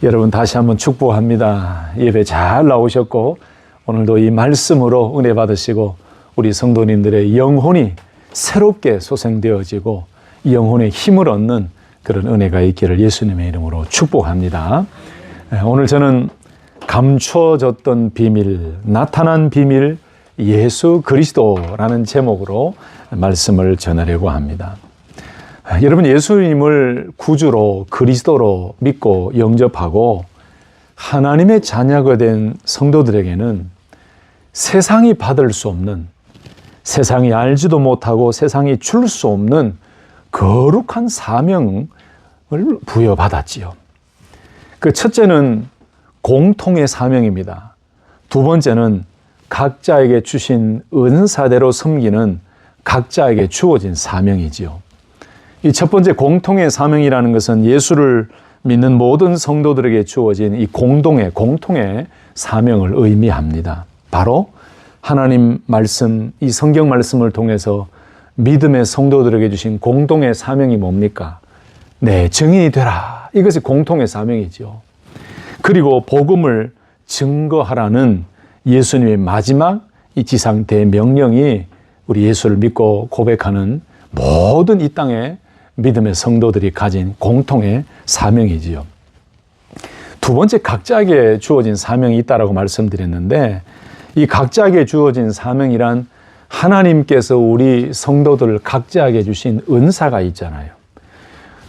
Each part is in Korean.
여러분 다시 한번 축복합니다. 예배 잘 나오셨고 오늘도 이 말씀으로 은혜 받으시고 우리 성도님들의 영혼이 새롭게 소생되어지고 영혼의 힘을 얻는 그런 은혜가 있기를 예수님의 이름으로 축복합니다. 오늘 저는 감춰졌던 비밀, 나타난 비밀 예수 그리스도라는 제목으로 말씀을 전하려고 합니다. 여러분, 예수님을 구주로 그리스도로 믿고 영접하고 하나님의 자녀가 된 성도들에게는 세상이 받을 수 없는, 세상이 알지도 못하고 세상이 줄 수 없는 거룩한 사명을 부여받았지요. 그 첫째는 공통의 사명입니다. 두 번째는 각자에게 주신 은사대로 섬기는 각자에게 주어진 사명이지요. 이 첫 번째 공통의 사명이라는 것은 예수를 믿는 모든 성도들에게 주어진 이 공통의 사명을 의미합니다. 바로 하나님 말씀, 이 성경 말씀을 통해서 믿음의 성도들에게 주신 공동의 사명이 뭡니까? 네, 증인이 되라. 이것이 공통의 사명이죠. 그리고 복음을 증거하라는 예수님의 마지막 이 지상 대명령이 우리 예수를 믿고 고백하는 모든 이 땅의 믿음의 성도들이 가진 공통의 사명이지요. 두 번째, 각자에게 주어진 사명이 있다라고 말씀드렸는데, 이 각자에게 주어진 사명이란 하나님께서 우리 성도들 각자에게 주신 은사가 있잖아요.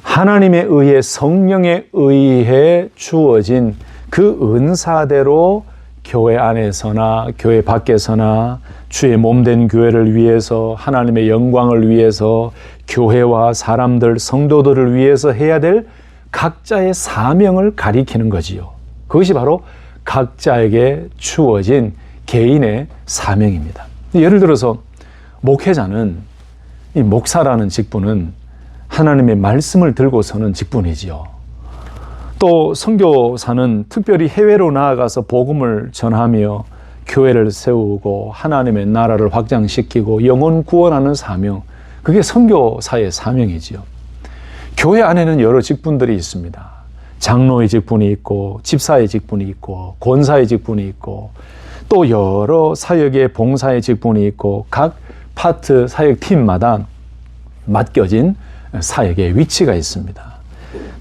하나님에 의해, 성령에 의해 주어진 그 은사대로 교회 안에서나 교회 밖에서나 주의 몸된 교회를 위해서, 하나님의 영광을 위해서, 교회와 사람들, 성도들을 위해서 해야 될 각자의 사명을 가리키는 거지요. 그것이 바로 각자에게 주어진 개인의 사명입니다. 예를 들어서 목회자는, 이 목사라는 직분은 하나님의 말씀을 들고 서는 직분이지요. 또 선교사는 특별히 해외로 나아가서 복음을 전하며 교회를 세우고 하나님의 나라를 확장시키고 영혼 구원하는 사명, 그게 선교사의 사명이지요. 교회 안에는 여러 직분들이 있습니다. 장로의 직분이 있고, 집사의 직분이 있고, 권사의 직분이 있고, 또 여러 사역의 봉사의 직분이 있고, 각 파트 사역팀마다 맡겨진 사역의 위치가 있습니다.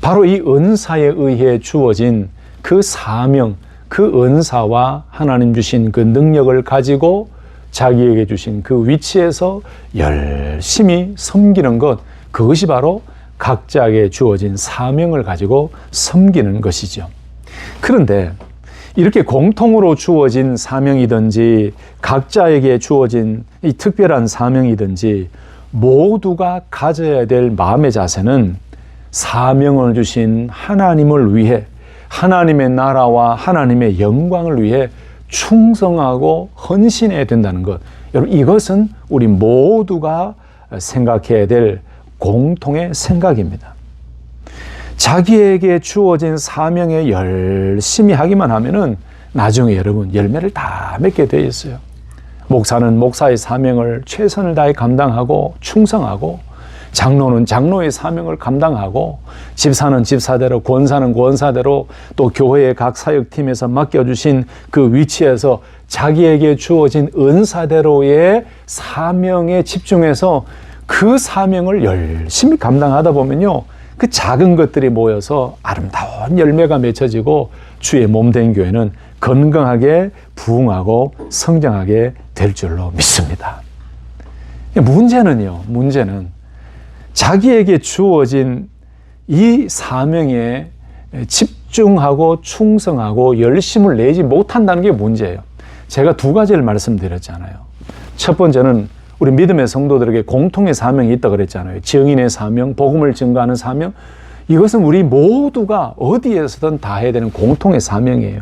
바로 이 은사에 의해 주어진 그 사명, 그 은사와 하나님 주신 그 능력을 가지고 자기에게 주신 그 위치에서 열심히 섬기는 것, 그것이 바로 각자에게 주어진 사명을 가지고 섬기는 것이죠. 그런데 이렇게 공통으로 주어진 사명이든지 각자에게 주어진 이 특별한 사명이든지 모두가 가져야 될 마음의 자세는 사명을 주신 하나님을 위해, 하나님의 나라와 하나님의 영광을 위해 충성하고 헌신해야 된다는 것. 여러분, 이것은 우리 모두가 생각해야 될 공통의 생각입니다. 자기에게 주어진 사명에 열심히 하기만 하면은 나중에 여러분 열매를 다 맺게 되어 있어요. 목사는 목사의 사명을 최선을 다해 감당하고 충성하고, 장로는 장로의 사명을 감당하고, 집사는 집사대로, 권사는 권사대로, 또 교회의 각 사역팀에서 맡겨주신 그 위치에서 자기에게 주어진 은사대로의 사명에 집중해서 그 사명을 열심히 감당하다 보면요, 그 작은 것들이 모여서 아름다운 열매가 맺혀지고 주의 몸된 교회는 건강하게 부흥하고 성장하게 될 줄로 믿습니다. 문제는 자기에게 주어진 이 사명에 집중하고 충성하고 열심을 내지 못한다는 게 문제예요. 제가 두 가지를 말씀드렸잖아요. 첫 번째는 우리 믿음의 성도들에게 공통의 사명이 있다고 그랬잖아요. 증인의 사명, 복음을 증거하는 사명. 이것은 우리 모두가 어디에서든 다 해야 되는 공통의 사명이에요.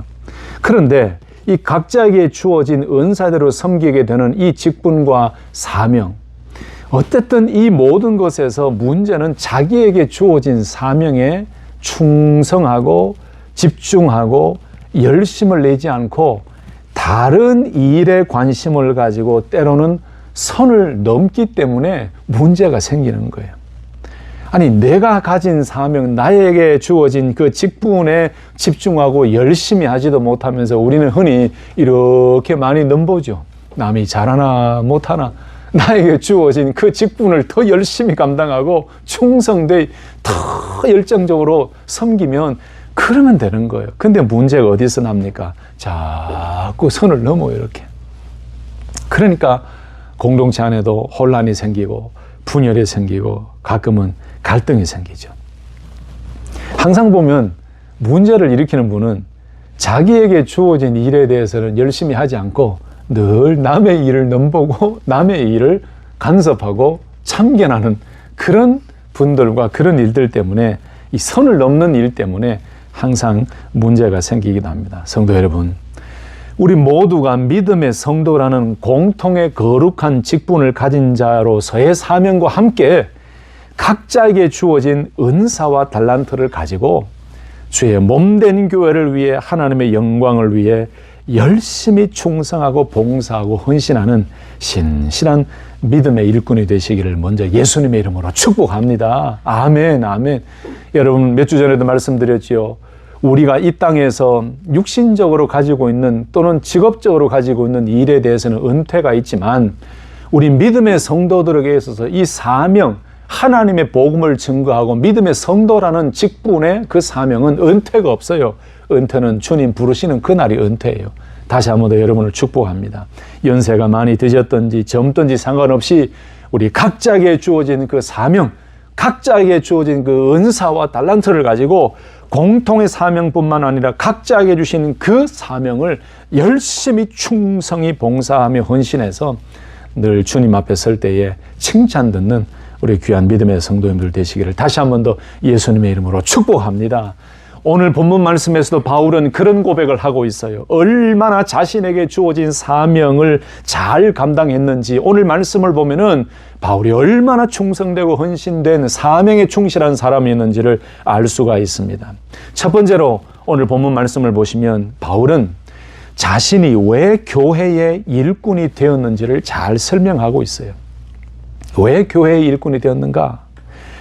그런데 이 각자에게 주어진 은사대로 섬기게 되는 이 직분과 사명, 어쨌든 이 모든 것에서 문제는 자기에게 주어진 사명에 충성하고 집중하고 열심을 내지 않고 다른 일에 관심을 가지고 때로는 선을 넘기 때문에 문제가 생기는 거예요. 아니, 내가 가진 사명, 나에게 주어진 그 직분에 집중하고 열심히 하지도 못하면서 우리는 흔히 이렇게 많이 넘보죠. 남이 잘하나 못하나 나에게 주어진 그 직분을 더 열심히 감당하고 충성되이 더 열정적으로 섬기면 그러면 되는 거예요. 근데 문제가 어디서 납니까? 자꾸 선을 넘어요, 이렇게. 그러니까 공동체 안에도 혼란이 생기고 분열이 생기고 가끔은 갈등이 생기죠. 항상 보면 문제를 일으키는 분은 자기에게 주어진 일에 대해서는 열심히 하지 않고 늘 남의 일을 넘보고 남의 일을 간섭하고 참견하는 그런 분들과 그런 일들 때문에, 이 선을 넘는 일 때문에 항상 문제가 생기기도 합니다. 성도 여러분, 우리 모두가 믿음의 성도라는 공통의 거룩한 직분을 가진 자로서의 사명과 함께 각자에게 주어진 은사와 달란트를 가지고 주의 몸된 교회를 위해, 하나님의 영광을 위해 열심히 충성하고 봉사하고 헌신하는 신실한 믿음의 일꾼이 되시기를 먼저 예수님의 이름으로 축복합니다. 아멘, 아멘. 여러분, 몇 주 전에도 말씀드렸지요. 우리가 이 땅에서 육신적으로 가지고 있는 또는 직업적으로 가지고 있는 일에 대해서는 은퇴가 있지만, 우리 믿음의 성도들에게 있어서 이 사명, 하나님의 복음을 증거하고 믿음의 성도라는 직분의 그 사명은 은퇴가 없어요. 은퇴는 주님 부르시는 그날이 은퇴예요. 다시 한 번 더 여러분을 축복합니다. 연세가 많이 드셨든지 젊든지 상관없이 우리 각자에게 주어진 그 사명, 각자에게 주어진 그 은사와 달란트를 가지고 공통의 사명뿐만 아니라 각자에게 주신 그 사명을 열심히 충성히 봉사하며 헌신해서 늘 주님 앞에 설 때에 칭찬 듣는 우리 귀한 믿음의 성도님들 되시기를 다시 한 번 더 예수님의 이름으로 축복합니다. 오늘 본문 말씀에서도 바울은 그런 고백을 하고 있어요. 얼마나 자신에게 주어진 사명을 잘 감당했는지, 오늘 말씀을 보면은 바울이 얼마나 충성되고 헌신된 사명에 충실한 사람이었는지를 알 수가 있습니다. 첫 번째로 오늘 본문 말씀을 보시면 바울은 자신이 왜 교회의 일꾼이 되었는지를 잘 설명하고 있어요. 왜 교회의 일꾼이 되었는가?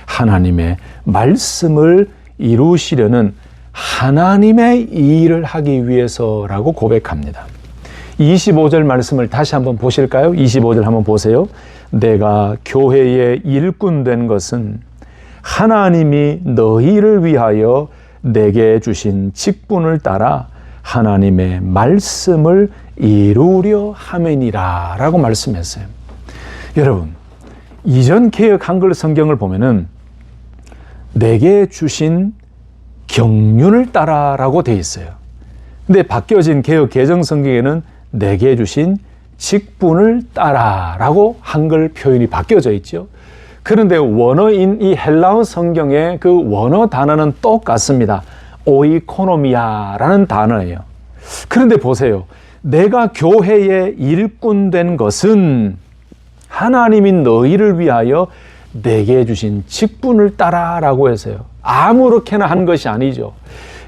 하나님의 말씀을 이루시려는 하나님의 일을 하기 위해서라고 고백합니다. 25절 말씀을 다시 한번 보실까요? 25절 한번 보세요. 내가 교회의 일꾼 된 것은 하나님이 너희를 위하여 내게 주신 직분을 따라 하나님의 말씀을 이루려 함이니라 라고 말씀했어요. 여러분, 이전 개역 한글 성경을 보면은 내게 주신 경륜을 따라라고 되어 있어요. 근데 바뀌어진 개역 개정 성경에는 내게 주신 직분을 따라라고 한글 표현이 바뀌어져 있죠. 그런데 원어인 이 헬라어 성경의 그 원어 단어는 똑같습니다. 오이코노미아라는 단어예요. 그런데 보세요. 내가 교회의 일꾼 된 것은 하나님이 너희를 위하여 내게 주신 직분을 따라라고 해서요. 아무렇게나 한 것이 아니죠.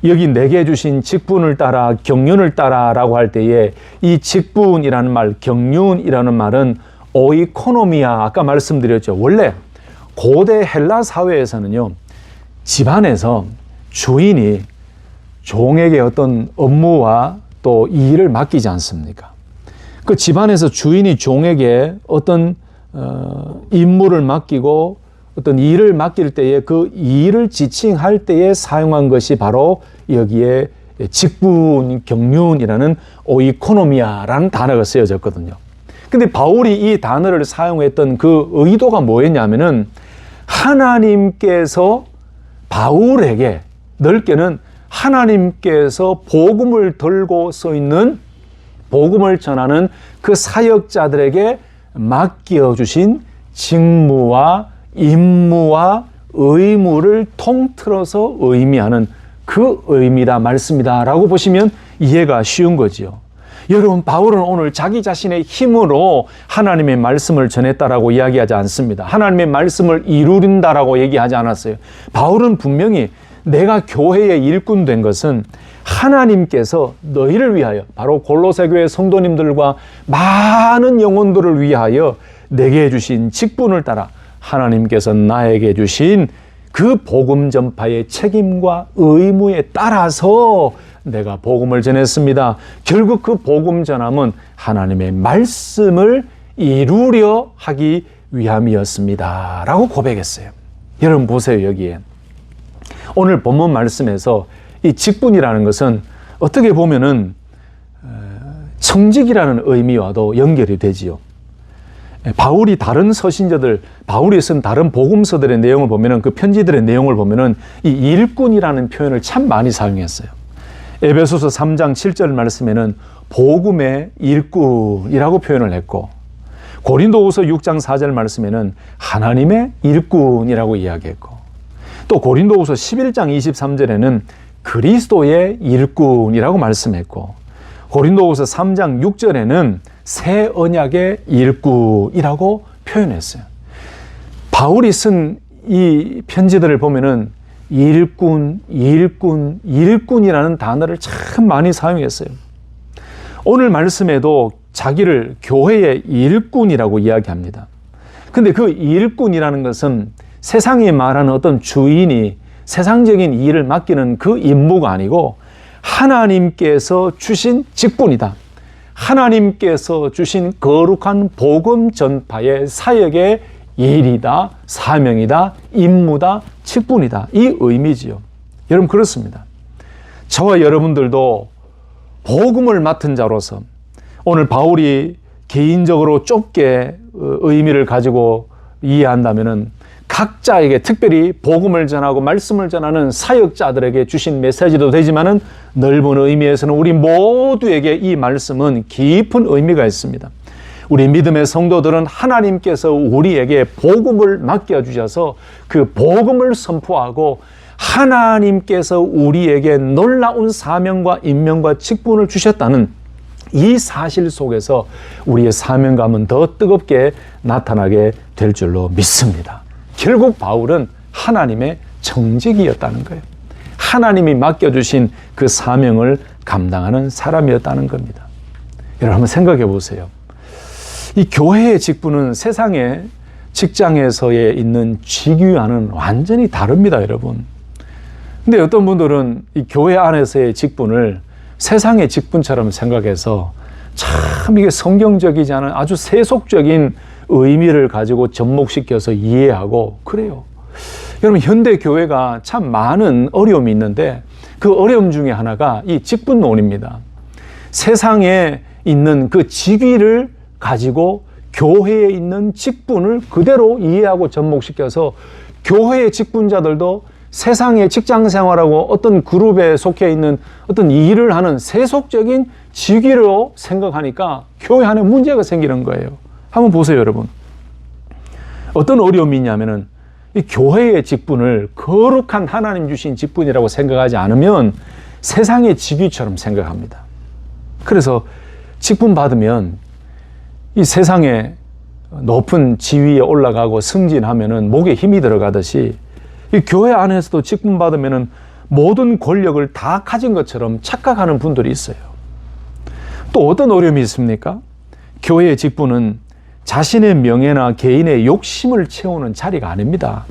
여기 내게 주신 직분을 따라, 경륜을 따라라고 할 때에 이 직분이라는 말, 경륜이라는 말은 오이코노미아, 아까 말씀드렸죠. 원래 고대 헬라 사회에서는요, 집안에서 주인이 종에게 어떤 업무와 또 일을 맡기지 않습니까? 그 집안에서 주인이 종에게 어떤 임무를 맡기고 어떤 일을 맡길 때에 그 일을 지칭할 때에 사용한 것이 바로 여기에 직분, 경륜이라는 오이코노미아라는 단어가 쓰여졌거든요. 근데 바울이 이 단어를 사용했던 그 의도가 뭐였냐면은 하나님께서 바울에게, 넓게는 하나님께서 복음을 들고 서 있는, 복음을 전하는 그 사역자들에게 맡겨주신 직무와 임무와 의무를 통틀어서 의미하는 그 의미다, 말씀이다 라고 보시면 이해가 쉬운 거지요. 여러분, 바울은 오늘 자기 자신의 힘으로 하나님의 말씀을 전했다라고 이야기하지 않습니다. 하나님의 말씀을 이루린다라고 얘기하지 않았어요. 바울은 분명히 내가 교회의 일꾼 된 것은 하나님께서 너희를 위하여, 바로 골로새 교회 성도님들과 많은 영혼들을 위하여 내게 주신 직분을 따라 하나님께서 나에게 주신 그 복음 전파의 책임과 의무에 따라서 내가 복음을 전했습니다. 결국 그 복음 전함은 하나님의 말씀을 이루려 하기 위함이었습니다. 라고 고백했어요. 여러분 보세요. 여기에 오늘 본문 말씀에서 이 직분이라는 것은 어떻게 보면은 청직이라는 의미와도 연결이 되지요. 바울이 다른 서신자들, 바울이 쓴 다른 복음서들의 내용을 보면은, 그 편지들의 내용을 보면은 이 일꾼이라는 표현을 참 많이 사용했어요. 에베소서 3장 7절 말씀에는 복음의 일꾼이라고 표현을 했고, 고린도후서 6장 4절 말씀에는 하나님의 일꾼이라고 이야기했고, 또 고린도후서 11장 23절에는 그리스도의 일꾼이라고 말씀했고, 고린도후서 3장 6절에는 새 언약의 일꾼이라고 표현했어요. 바울이 쓴 이 편지들을 보면은 일꾼이라는 단어를 참 많이 사용했어요. 오늘 말씀에도 자기를 교회의 일꾼이라고 이야기합니다. 근데 그 일꾼이라는 것은 세상이 말하는 어떤 주인이 세상적인 일을 맡기는 그 임무가 아니고 하나님께서 주신 직분이다. 하나님께서 주신 거룩한 복음 전파의 사역의 일이다, 사명이다, 임무다, 직분이다. 이 의미지요. 여러분 그렇습니다. 저와 여러분들도 복음을 맡은 자로서 오늘 바울이 개인적으로 좁게 의미를 가지고 이해한다면은 각자에게 특별히 복음을 전하고 말씀을 전하는 사역자들에게 주신 메시지도 되지만은 넓은 의미에서는 우리 모두에게 이 말씀은 깊은 의미가 있습니다. 우리 믿음의 성도들은 하나님께서 우리에게 복음을 맡겨주셔서 그 복음을 선포하고 하나님께서 우리에게 놀라운 사명과 임명과 직분을 주셨다는 이 사실 속에서 우리의 사명감은 더 뜨겁게 나타나게 될 줄로 믿습니다. 결국 바울은 하나님의 청직이었다는 거예요. 하나님이 맡겨주신 그 사명을 감당하는 사람이었다는 겁니다. 여러분 한번 생각해 보세요. 이 교회의 직분은 세상의 직장에서의 있는 직위와는 완전히 다릅니다, 여러분. 근데 어떤 분들은 이 교회 안에서의 직분을 세상의 직분처럼 생각해서 참 이게 성경적이지 않은 아주 세속적인 의미를 가지고 접목시켜서 이해하고 그래요. 여러분 현대 교회가 참 많은 어려움이 있는데 그 어려움 중에 하나가 이 직분론입니다. 세상에 있는 그 직위를 가지고 교회에 있는 직분을 그대로 이해하고 접목시켜서 교회의 직분자들도 세상의 직장 생활하고 어떤 그룹에 속해 있는 어떤 일을 하는 세속적인 직위로 생각하니까 교회 안에 문제가 생기는 거예요. 한번 보세요, 여러분. 어떤 어려움이 있냐면은 이 교회의 직분을 거룩한 하나님 주신 직분이라고 생각하지 않으면 세상의 직위처럼 생각합니다. 그래서 직분 받으면 이 세상에 높은 지위에 올라가고 승진하면은 목에 힘이 들어가듯이 이 교회 안에서도 직분 받으면은 모든 권력을 다 가진 것처럼 착각하는 분들이 있어요. 또 어떤 어려움이 있습니까? 교회의 직분은 자신의 명예나 개인의 욕심을 채우는 자리가 아닙니다.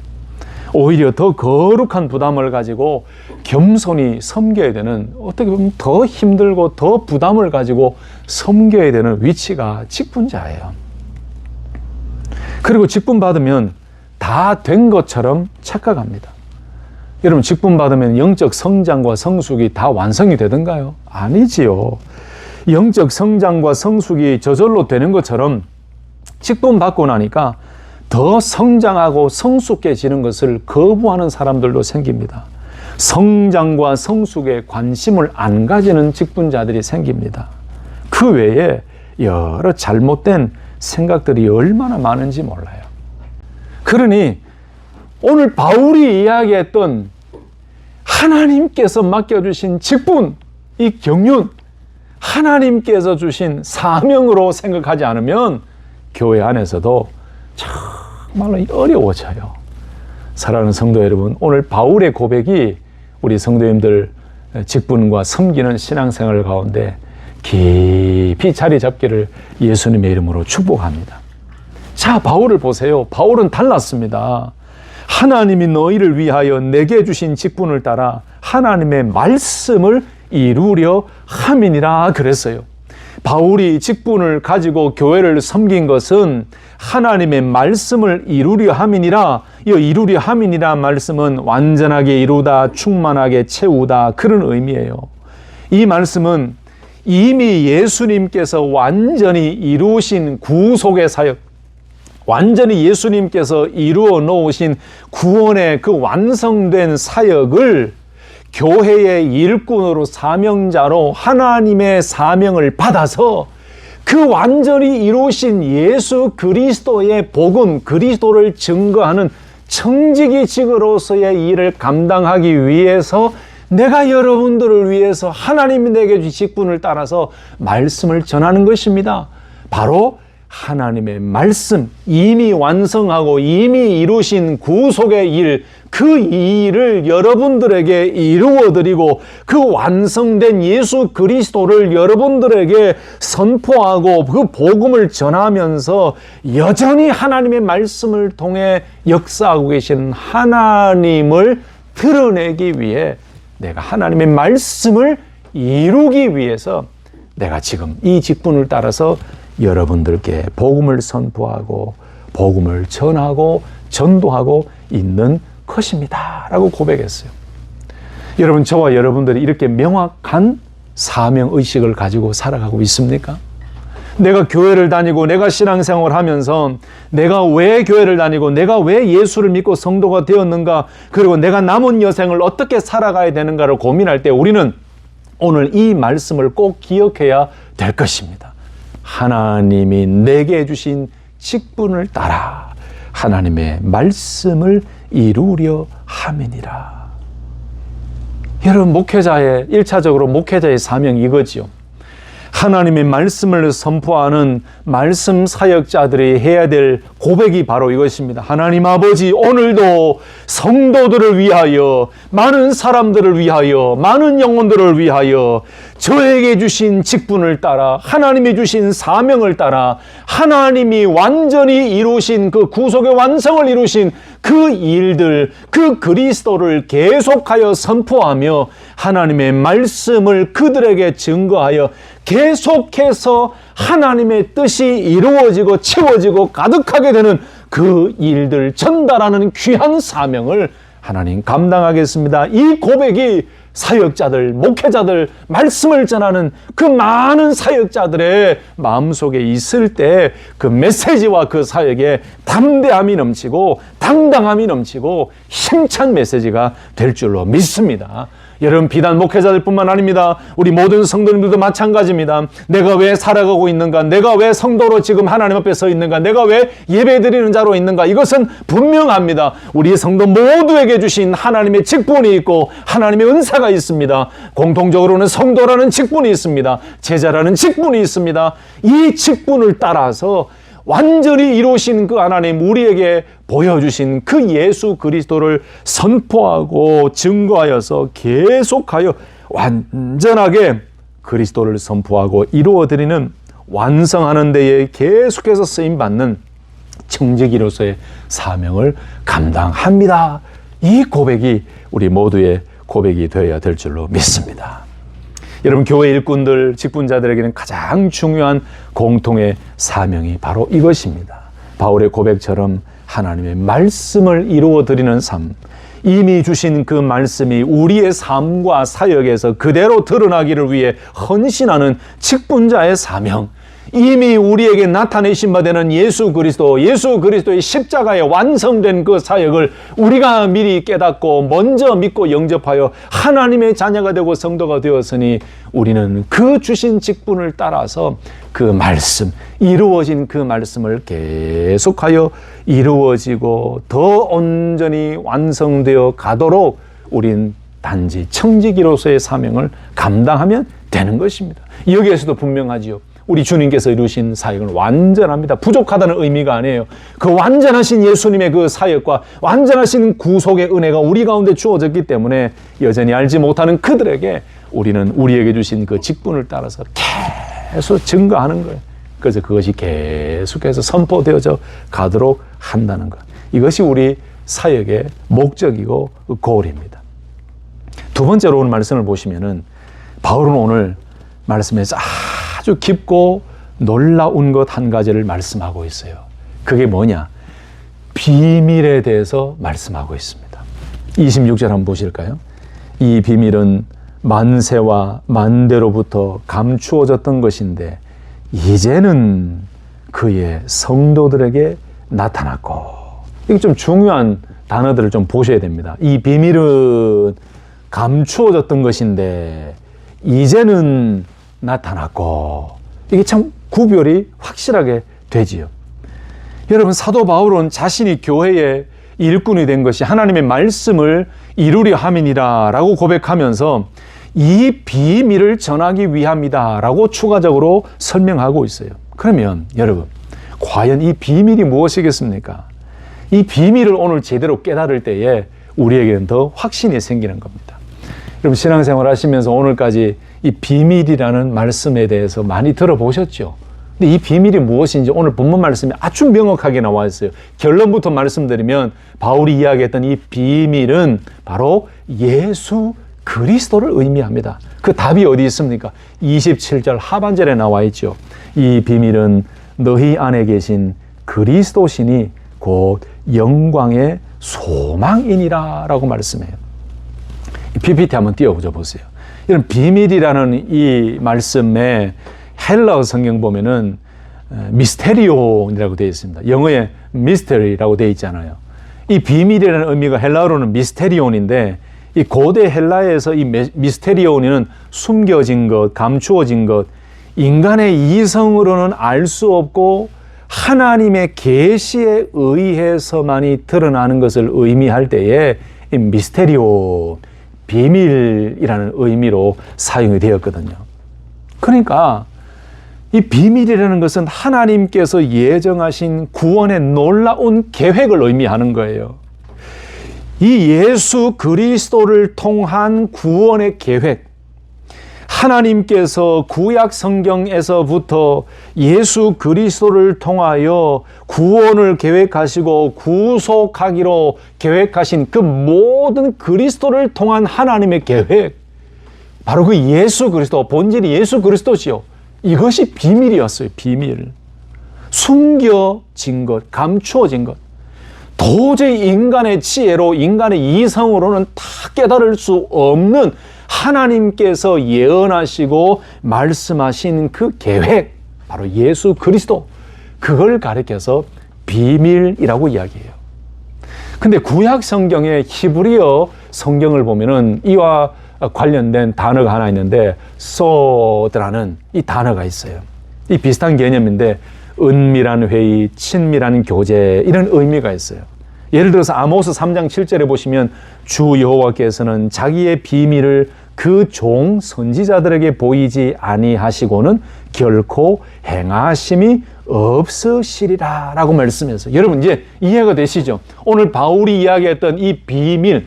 오히려 더 거룩한 부담을 가지고 겸손히 섬겨야 되는, 어떻게 보면 더 힘들고 더 부담을 가지고 섬겨야 되는 위치가 직분자예요. 그리고 직분 받으면 다 된 것처럼 착각합니다. 여러분 직분 받으면 영적 성장과 성숙이 다 완성이 되던가요? 아니지요. 영적 성장과 성숙이 저절로 되는 것처럼 직분 받고 나니까 더 성장하고 성숙해지는 것을 거부하는 사람들도 생깁니다. 성장과 성숙에 관심을 안 가지는 직분자들이 생깁니다. 그 외에 여러 잘못된 생각들이 얼마나 많은지 몰라요. 그러니 오늘 바울이 이야기했던 하나님께서 맡겨주신 직분, 이 경륜, 하나님께서 주신 사명으로 생각하지 않으면 교회 안에서도 정말로 어려워져요. 사랑하는 성도 여러분, 오늘 바울의 고백이 우리 성도님들 직분과 섬기는 신앙생활 가운데 깊이 자리 잡기를 예수님의 이름으로 축복합니다. 자, 바울을 보세요. 바울은 달랐습니다. 하나님이 너희를 위하여 내게 주신 직분을 따라 하나님의 말씀을 이루려 함이니라 그랬어요. 바울이 직분을 가지고 교회를 섬긴 것은 하나님의 말씀을 이루려 함이니라. 이 이루려 함이니라 말씀은 완전하게 이루다, 충만하게 채우다, 그런 의미예요. 이 말씀은 이미 예수님께서 완전히 이루신 구속의 사역, 완전히 예수님께서 이루어 놓으신 구원의 그 완성된 사역을 교회의 일꾼으로, 사명자로 하나님의 사명을 받아서 그 완전히 이루신 예수 그리스도의 복음, 그리스도를 증거하는 청지기직으로서의 일을 감당하기 위해서 내가 여러분들을 위해서 하나님이 내게 주신 직분을 따라서 말씀을 전하는 것입니다. 바로 하나님의 말씀, 이미 완성하고 이미 이루신 구속의 일, 그 일을 여러분들에게 이루어드리고 그 완성된 예수 그리스도를 여러분들에게 선포하고 그 복음을 전하면서 여전히 하나님의 말씀을 통해 역사하고 계신 하나님을 드러내기 위해 내가 하나님의 말씀을 이루기 위해서 내가 지금 이 직분을 따라서 여러분들께 복음을 선포하고 복음을 전하고 전도하고 있는 것입니다 라고 고백했어요. 여러분, 저와 여러분들이 이렇게 명확한 사명의식을 가지고 살아가고 있습니까? 내가 교회를 다니고 내가 신앙생활을 하면서 내가 왜 교회를 다니고 내가 왜 예수를 믿고 성도가 되었는가, 그리고 내가 남은 여생을 어떻게 살아가야 되는가를 고민할 때 우리는 오늘 이 말씀을 꼭 기억해야 될 것입니다. 하나님이 내게 주신 직분을 따라 하나님의 말씀을 이루려 함이니라. 여러분, 목회자의 1차적으로 목회자의 사명이 이거지요. 하나님의 말씀을 선포하는 말씀 사역자들이 해야 될 고백이 바로 이것입니다. 하나님 아버지, 오늘도 성도들을 위하여, 많은 사람들을 위하여, 많은 영혼들을 위하여 저에게 주신 직분을 따라, 하나님이 주신 사명을 따라 하나님이 완전히 이루신 그 구속의 완성을 이루신 그 일들, 그 그리스도를 계속하여 선포하며 하나님의 말씀을 그들에게 증거하여 계속해서 하나님의 뜻이 이루어지고 채워지고 가득하게 되는 그 일들 전달하는 귀한 사명을 하나님 감당하겠습니다. 이 고백이 사역자들, 목회자들, 말씀을 전하는 그 많은 사역자들의 마음속에 있을 때 그 메시지와 그 사역에 담대함이 넘치고 당당함이 넘치고 힘찬 메시지가 될 줄로 믿습니다. 여러분, 비단 목회자들뿐만 아닙니다. 우리 모든 성도님들도 마찬가지입니다. 내가 왜 살아가고 있는가? 내가 왜 성도로 지금 하나님 앞에 서 있는가? 내가 왜 예배드리는 자로 있는가? 이것은 분명합니다. 우리 성도 모두에게 주신 하나님의 직분이 있고 하나님의 은사가 있습니다. 공통적으로는 성도라는 직분이 있습니다. 제자라는 직분이 있습니다. 이 직분을 따라서 완전히 이루신 그 하나님, 우리에게 보여주신 그 예수 그리스도를 선포하고 증거하여서 계속하여 완전하게 그리스도를 선포하고 이루어드리는, 완성하는 데에 계속해서 쓰임받는 청지기로서의 사명을 감당합니다. 이 고백이 우리 모두의 고백이 되어야 될 줄로 믿습니다. 여러분, 교회 일꾼들, 직분자들에게는 가장 중요한 공통의 사명이 바로 이것입니다. 바울의 고백처럼 하나님의 말씀을 이루어드리는 삶, 이미 주신 그 말씀이 우리의 삶과 사역에서 그대로 드러나기를 위해 헌신하는 직분자의 사명, 이미 우리에게 나타내신 바 되는 예수 그리스도의 십자가에 완성된 그 사역을 우리가 미리 깨닫고 먼저 믿고 영접하여 하나님의 자녀가 되고 성도가 되었으니 우리는 그 주신 직분을 따라서 그 말씀, 이루어진 그 말씀을 계속하여 이루어지고 더 온전히 완성되어 가도록 우린 단지 청지기로서의 사명을 감당하면 되는 것입니다. 여기에서도 분명하지요. 우리 주님께서 이루신 사역은 완전합니다. 부족하다는 의미가 아니에요. 그 완전하신 예수님의 그 사역과 완전하신 구속의 은혜가 우리 가운데 주어졌기 때문에 여전히 알지 못하는 그들에게 우리는 우리에게 주신 그 직분을 따라서 계속 증거하는 거예요. 그래서 그것이 계속해서 선포되어져 가도록 한다는 것. 이것이 우리 사역의 목적이고 고울입니다. 두 번째로 오늘 말씀을 보시면은 바울은 오늘 말씀에서 아주 깊고 놀라운 것 한 가지를 말씀하고 있어요. 그게 뭐냐? 비밀에 대해서 말씀하고 있습니다. 26절 한번 보실까요? 이 비밀은 만세와 만대로부터 감추어졌던 것인데 이제는 그의 성도들에게 나타났고. 이게 좀 중요한 단어들을 좀 보셔야 됩니다. 이 비밀은 감추어졌던 것인데 이제는 나타났고. 이게 참 구별이 확실하게 되지요. 여러분, 사도 바울은 자신이 교회의 일꾼이 된 것이 하나님의 말씀을 이루려 함이니라 라고 고백하면서 이 비밀을 전하기 위함이다 라고 추가적으로 설명하고 있어요. 그러면 여러분, 과연 이 비밀이 무엇이겠습니까? 이 비밀을 오늘 제대로 깨달을 때에 우리에게는 더 확신이 생기는 겁니다. 여러분, 신앙생활 하시면서 오늘까지 이 비밀이라는 말씀에 대해서 많이 들어보셨죠? 근데 이 비밀이 무엇인지 오늘 본문 말씀에 아주 명확하게 나와 있어요. 결론부터 말씀드리면 바울이 이야기했던 이 비밀은 바로 예수 그리스도를 의미합니다. 그 답이 어디 있습니까? 27절 하반절에 나와 있죠. 이 비밀은 너희 안에 계신 그리스도시니 곧 영광의 소망이니라 라고 말씀해요. PPT 한번 띄워보죠. 보세요. 이런 비밀이라는 이 말씀에 헬라어 성경 보면은 미스테리온이라고 되어 있습니다. 영어에 미스테리라고 되어 있잖아요. 이 비밀이라는 의미가 헬라어로는 미스테리온인데 이 고대 헬라에서 이 미스테리온은 숨겨진 것, 감추어진 것, 인간의 이성으로는 알 수 없고 하나님의 계시에 의해서만이 드러나는 것을 의미할 때에 이 미스테리온, 비밀이라는 의미로 사용이 되었거든요. 그러니까 이 비밀이라는 것은 하나님께서 예정하신 구원의 놀라운 계획을 의미하는 거예요. 이 예수 그리스도를 통한 구원의 계획, 하나님께서 구약 성경에서부터 예수 그리스도를 통하여 구원을 계획하시고 구속하기로 계획하신 그 모든 그리스도를 통한 하나님의 계획, 바로 그 예수 그리스도, 본질이 예수 그리스도지요. 이것이 비밀이었어요. 비밀. 숨겨진 것, 감추어진 것. 도저히 인간의 지혜로, 인간의 이성으로는 다 깨달을 수 없는 하나님께서 예언하시고 말씀하신 그 계획, 바로 예수 그리스도, 그걸 가리켜서 비밀이라고 이야기해요. 근데 구약 성경의 히브리어 성경을 보면은 이와 관련된 단어가 하나 있는데 소드라는 이 단어가 있어요. 이 비슷한 개념인데 은밀한 회의, 친밀한 교제, 이런 의미가 있어요. 예를 들어서 아모스 3장 7절에 보시면 주 여호와께서는 자기의 비밀을 그 종 선지자들에게 보이지 아니하시고는 결코 행하심이 없으시리라 라고 말씀해서, 여러분 이제 이해가 되시죠? 오늘 바울이 이야기했던 이 비밀,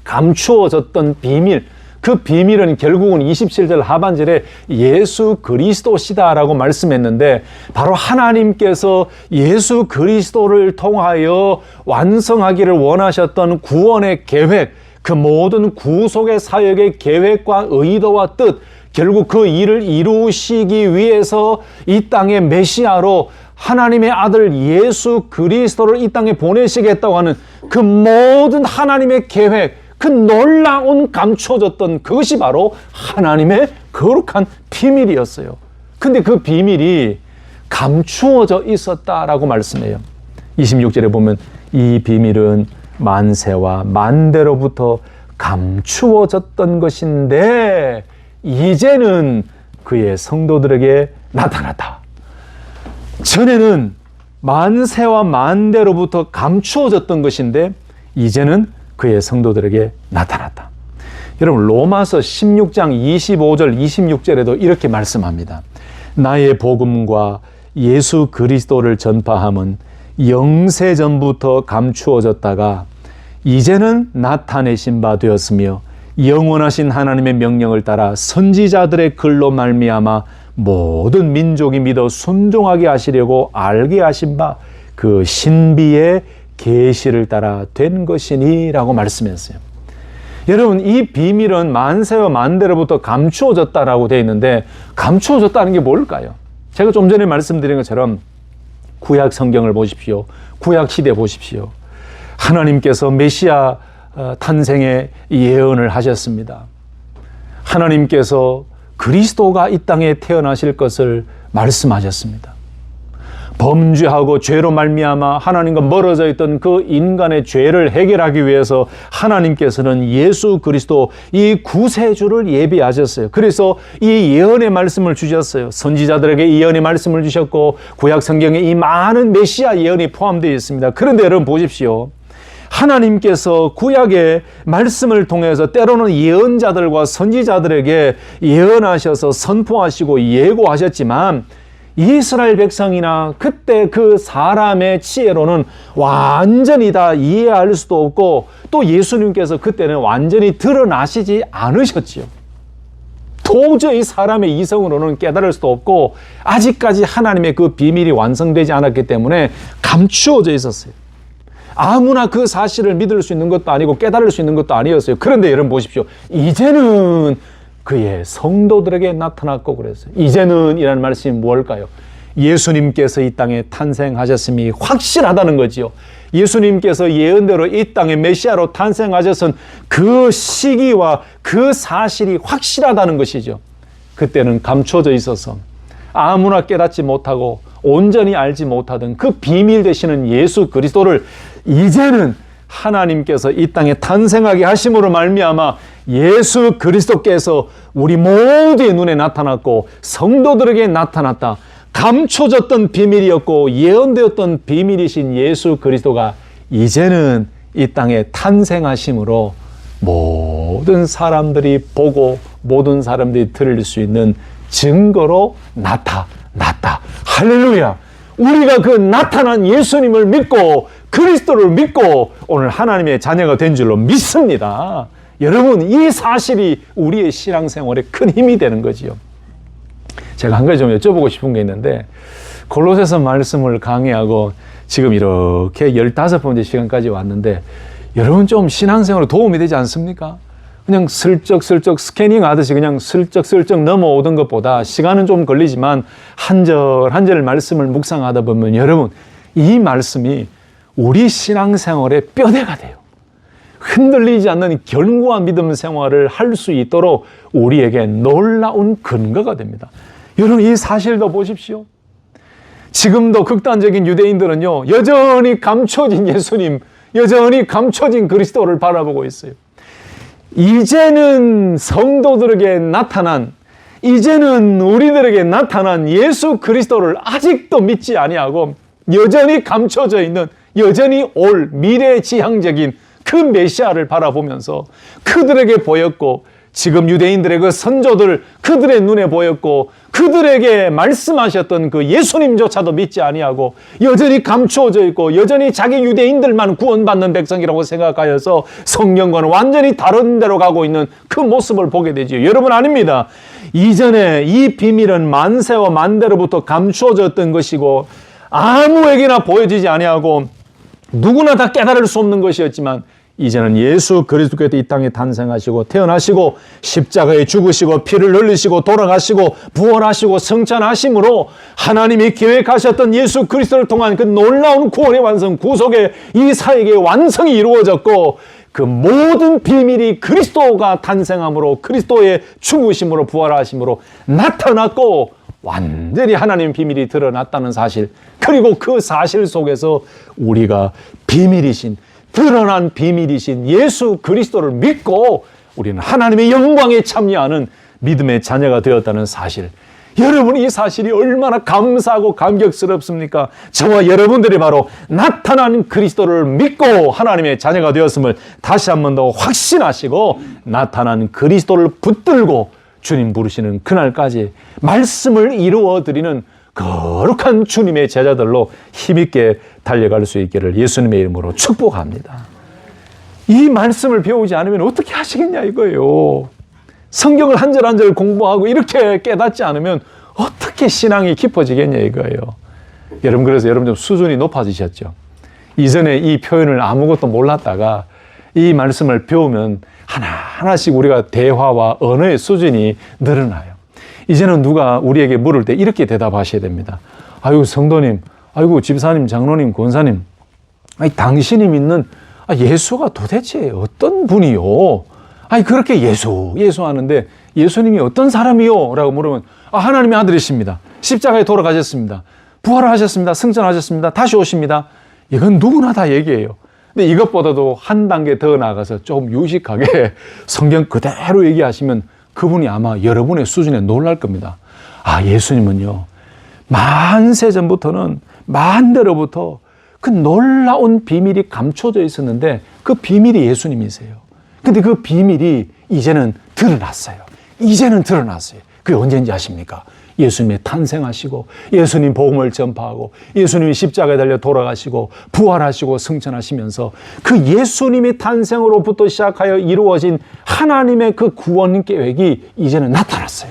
감추어졌던 비밀, 그 비밀은 결국은 27절 하반절에 예수 그리스도시다라고 말씀했는데, 바로 하나님께서 예수 그리스도를 통하여 완성하기를 원하셨던 구원의 계획, 그 모든 구속의 사역의 계획과 의도와 뜻, 결국 그 일을 이루시기 위해서 이 땅의 메시아로 하나님의 아들 예수 그리스도를 이 땅에 보내시겠다고 하는 그 모든 하나님의 계획, 그 놀라운 감춰졌던 그것이 바로 하나님의 거룩한 비밀이었어요. 근데 그 비밀이 감추어져 있었다라고 말씀해요. 26절에 보면 이 비밀은 만세와 만대로부터 감추어졌던 것인데 이제는 그의 성도들에게 나타났다. 전에는 만세와 만대로부터 감추어졌던 것인데 이제는 그의 성도들에게 나타났다. 여러분, 로마서 16장 25절 26절에도 이렇게 말씀합니다. 나의 복음과 예수 그리스도를 전파함은 영세전부터 감추어졌다가 이제는 나타내신 바 되었으며 영원하신 하나님의 명령을 따라 선지자들의 글로 말미암아 모든 민족이 믿어 순종하게 하시려고 알게 하신 바 그 신비의 계시를 따라 된 것이니 라고 말씀했어요. 여러분, 이 비밀은 만세와 만대로부터 감추어졌다라고 되어 있는데, 감추어졌다는 게 뭘까요? 제가 좀 전에 말씀드린 것처럼 구약 성경을 보십시오. 구약 시대 보십시오. 하나님께서 메시아 탄생의 예언을 하셨습니다. 하나님께서 그리스도가 이 땅에 태어나실 것을 말씀하셨습니다. 범죄하고 죄로 말미암아 하나님과 멀어져 있던 그 인간의 죄를 해결하기 위해서 하나님께서는 예수 그리스도 이 구세주를 예비하셨어요. 그래서 이 예언의 말씀을 주셨어요. 선지자들에게 이 예언의 말씀을 주셨고 구약 성경에 이 많은 메시아 예언이 포함되어 있습니다. 그런데 여러분 보십시오. 하나님께서 구약의 말씀을 통해서 때로는 예언자들과 선지자들에게 예언하셔서 선포하시고 예고하셨지만 이스라엘 백성이나 그때 그 사람의 지혜로는 완전히 다 이해할 수도 없고 또 예수님께서 그때는 완전히 드러나시지 않으셨지요. 도저히 사람의 이성으로는 깨달을 수도 없고 아직까지 하나님의 그 비밀이 완성되지 않았기 때문에 감추어져 있었어요. 아무나 그 사실을 믿을 수 있는 것도 아니고 깨달을 수 있는 것도 아니었어요. 그런데 여러분 보십시오. 이제는 그의 성도들에게 나타났고 그랬어요. 이제는 이라는 말씀이 무엇일까요? 예수님께서 이 땅에 탄생하셨음이 확실하다는 거지요. 예수님께서 예언대로 이 땅에 메시아로 탄생하셨은 그 시기와 그 사실이 확실하다는 것이죠. 그때는 감춰져 있어서 아무나 깨닫지 못하고 온전히 알지 못하던 그 비밀 되시는 예수 그리스도를 이제는 하나님께서 이 땅에 탄생하게 하심으로 말미암아 예수 그리스도께서 우리 모두의 눈에 나타났고 성도들에게 나타났다. 감춰졌던 비밀이었고 예언되었던 비밀이신 예수 그리스도가 이제는 이 땅에 탄생하심으로 모든 사람들이 보고 모든 사람들이 들을 수 있는 증거로 나타났다. 할렐루야! 우리가 그 나타난 예수님을 믿고 그리스도를 믿고 오늘 하나님의 자녀가 된 줄로 믿습니다. 여러분, 이 사실이 우리의 신앙생활에 큰 힘이 되는 거지요. 제가 한 가지 좀 여쭤보고 싶은 게 있는데 골로새서 말씀을 강의하고 지금 이렇게 15번째 시간까지 왔는데 여러분 좀 신앙생활에 도움이 되지 않습니까? 그냥 슬쩍슬쩍 스캐닝 하듯이 그냥 슬쩍슬쩍 넘어오던 것보다 시간은 좀 걸리지만 한 절 한 절 말씀을 묵상하다 보면 여러분 이 말씀이 우리 신앙생활의 뼈대가 돼요. 흔들리지 않는 견고한 믿음 생활을 할 수 있도록 우리에게 놀라운 근거가 됩니다. 여러분 이 사실도 보십시오. 지금도 극단적인 유대인들은요 여전히 감춰진 예수님, 여전히 감춰진 그리스도를 바라보고 있어요. 이제는 성도들에게 나타난, 이제는 우리들에게 나타난 예수 그리스도를 아직도 믿지 아니하고 여전히 감춰져 있는, 여전히 올 미래지향적인 그 메시아를 바라보면서 그들에게 보였고 지금 유대인들의 그 선조들 그들의 눈에 보였고 그들에게 말씀하셨던 그 예수님조차도 믿지 아니하고 여전히 감추어져 있고 여전히 자기 유대인들만 구원받는 백성이라고 생각하여서 성경과는 완전히 다른 데로 가고 있는 그 모습을 보게 되지요. 여러분 아닙니다. 이전에 이 비밀은 만세와 만대로부터 감추어졌던 것이고 아무에게나 보여지지 아니하고 누구나 다 깨달을 수 없는 것이었지만 이제는 예수 그리스도께서 이 땅에 탄생하시고 태어나시고 십자가에 죽으시고 피를 흘리시고 돌아가시고 부활하시고 성찬하심으로 하나님이 계획하셨던 예수 그리스도를 통한 그 놀라운 구원의 완성, 구속의 이 사역의 완성이 이루어졌고 그 모든 비밀이 그리스도가 탄생함으로 그리스도의 죽으심으로 부활하심으로 나타났고 완전히 하나님의 비밀이 드러났다는 사실, 그리고 그 사실 속에서 우리가 비밀이신, 드러난 비밀이신 예수 그리스도를 믿고 우리는 하나님의 영광에 참여하는 믿음의 자녀가 되었다는 사실. 여러분 이 사실이 얼마나 감사하고 감격스럽습니까? 저와 여러분들이 바로 나타난 그리스도를 믿고 하나님의 자녀가 되었음을 다시 한 번 더 확신하시고 나타난 그리스도를 붙들고 주님 부르시는 그날까지 말씀을 이루어드리는 거룩한 주님의 제자들로 힘있게 달려갈 수 있기를 예수님의 이름으로 축복합니다. 이 말씀을 배우지 않으면 어떻게 하시겠냐 이거예요. 성경을 한 절 한 절 공부하고 이렇게 깨닫지 않으면 어떻게 신앙이 깊어지겠냐 이거예요. 여러분 그래서 여러분 좀 수준이 높아지셨죠. 이전에 이 표현을 아무것도 몰랐다가 이 말씀을 배우면 하나하나씩 우리가 대화와 언어의 수준이 늘어나요. 이제는 누가 우리에게 물을 때 이렇게 대답하셔야 됩니다. 아이고 성도님, 아이고 집사님, 장로님, 권사님, 아니 당신이 믿는 예수가 도대체 어떤 분이요? 아니 그렇게 예수 하는데 예수님이 어떤 사람이요? 라고 물으면 하나님의 아들이십니다. 십자가에 돌아가셨습니다. 부활하셨습니다. 승천하셨습니다. 다시 오십니다. 이건 누구나 다 얘기해요. 근데 이것보다도 한 단계 더 나아가서 조금 유식하게 성경 그대로 얘기하시면 그분이 아마 여러분의 수준에 놀랄 겁니다. 예수님은요, 만세 전부터는 만대로부터 그 놀라운 비밀이 감춰져 있었는데 그 비밀이 예수님이세요. 근데 그 비밀이 이제는 드러났어요. 그게 언제인지 아십니까? 예수님이 탄생하시고 예수님 복음을 전파하고 예수님이 십자가에 달려 돌아가시고 부활하시고 승천하시면서 그 예수님의 탄생으로부터 시작하여 이루어진 하나님의 그 구원 계획이 이제는 나타났어요.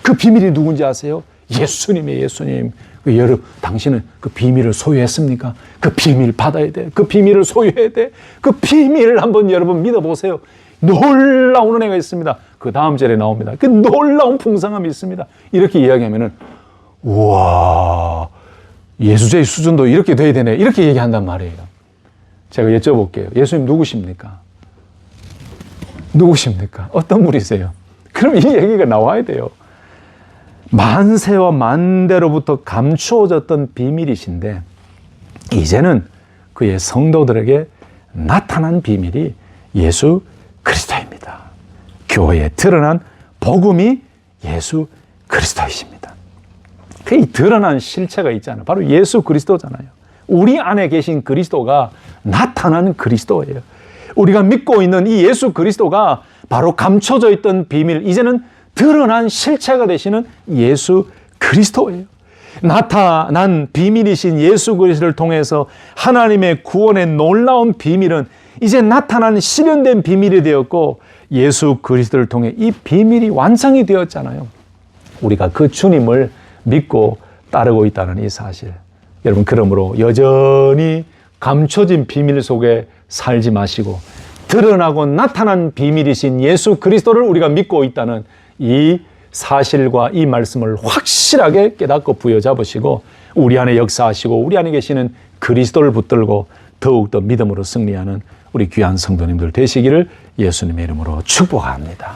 그 비밀이 누군지 아세요? 예수님이에요. 예수님. 여러분, 당신은 그 비밀을 소유했습니까? 그 비밀 받아야 돼. 그 비밀을 소유해야 돼. 그 비밀을 한번 여러분 믿어보세요. 놀라운 은혜가 있습니다. 그 다음 절에 나옵니다. 그 놀라운 풍성함이 있습니다. 이렇게 이야기하면은, 우와, 예수제의 수준도 이렇게 돼야 되네. 이렇게 얘기한단 말이에요. 제가 여쭤볼게요. 예수님 누구십니까? 어떤 분이세요? 그럼 이 얘기가 나와야 돼요. 만세와 만대로부터 감추어졌던 비밀이신데, 이제는 그의 성도들에게 나타난 비밀이 예수 그리스도입니다. 교회에 드러난 복음이 예수 그리스도이십니다. 그 드러난 실체가 있잖아요. 바로 예수 그리스도잖아요. 우리 안에 계신 그리스도가 나타난 그리스도예요. 우리가 믿고 있는 이 예수 그리스도가 바로 감춰져 있던 비밀, 이제는 드러난 실체가 되시는 예수 그리스도예요. 나타난 비밀이신 예수 그리스도를 통해서 하나님의 구원의 놀라운 비밀은 이제 나타난 실현된 비밀이 되었고, 예수 그리스도를 통해 이 비밀이 완성이 되었잖아요. 우리가 그 주님을 믿고 따르고 있다는 이 사실. 여러분, 그러므로 여전히 감춰진 비밀 속에 살지 마시고 드러나고 나타난 비밀이신 예수 그리스도를 우리가 믿고 있다는 이 사실과 이 말씀을 확실하게 깨닫고 부여잡으시고 우리 안에 역사하시고 우리 안에 계시는 그리스도를 붙들고 더욱더 믿음으로 승리하는 우리 귀한 성도님들 되시기를 예수님의 이름으로 축복합니다.